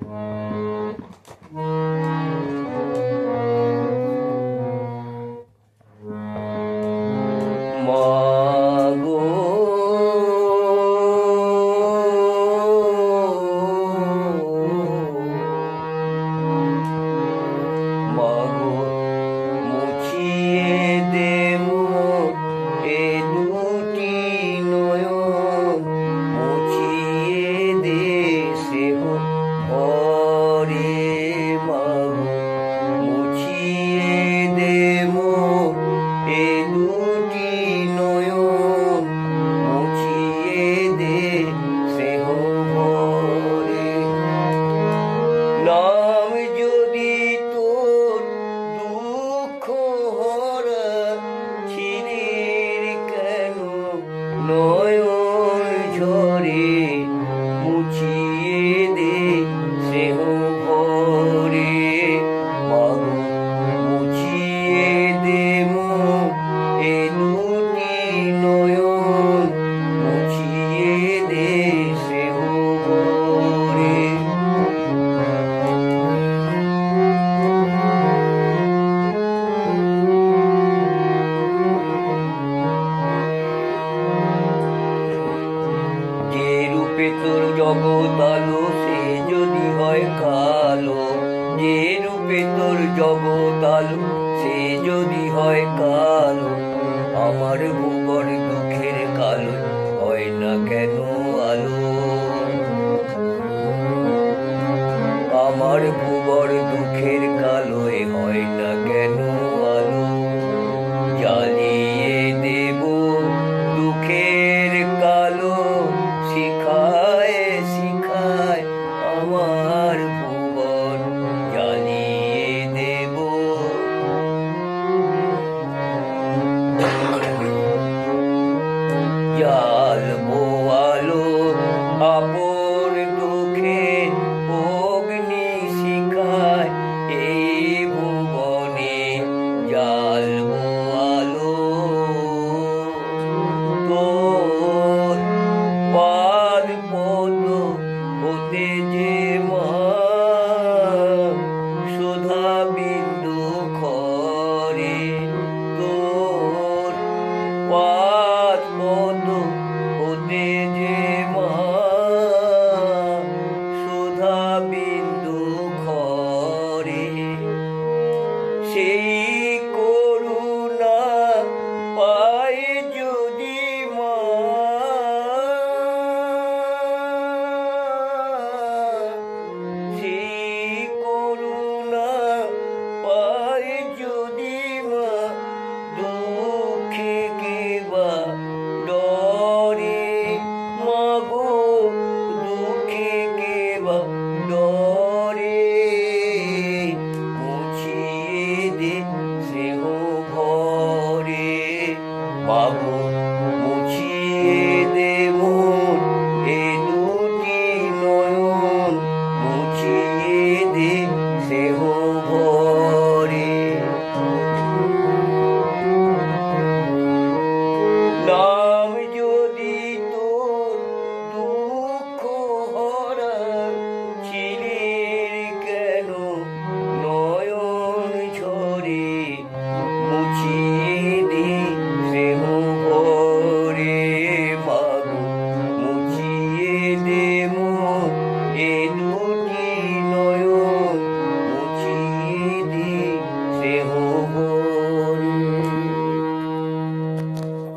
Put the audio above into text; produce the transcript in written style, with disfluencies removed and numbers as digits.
মাগো মাগো মুছিয়ে দে মোর এ দুটি নয়ন, মুছিয়ে দে স্নেহ ভরে। মাগো মুছিয়ে দে মোর এ দুটি নয়ন, মুছিয়ে দে স্নেহ ভরে। নাম যদি তোর দুঃখ হরা, ছিনির কেন নয়ন ঝরে, মুছিয়ে দে স্নেহ ভরে। মাগো মুছিয়ে দে মোর এ দুটি নয়ন, মুছিয়ে দে স্নেহ ভরে। যে রূপে তোর জগৎ আলো, সে যদি হয় কালো, যে রূপে তোর জগৎ আলো, সে যদি হয় কালো, আমার ভুবর দুঃখের কালো হয় না কেন আলো? আমার ভুবর দুঃখের কালোয় হয় না কেন আলো? জ্বালিয়ে দেব দুঃখের কালো, শিখায় শিখায় আমার ভুবন, জ্বালিয়ে দেব। জ্বালবো আলো আপন দুঃখে, অগ্নি শিখায় এই ভুবনে, জ্বালবো আলো। তোর পাদ পদ্ম হতে যে মা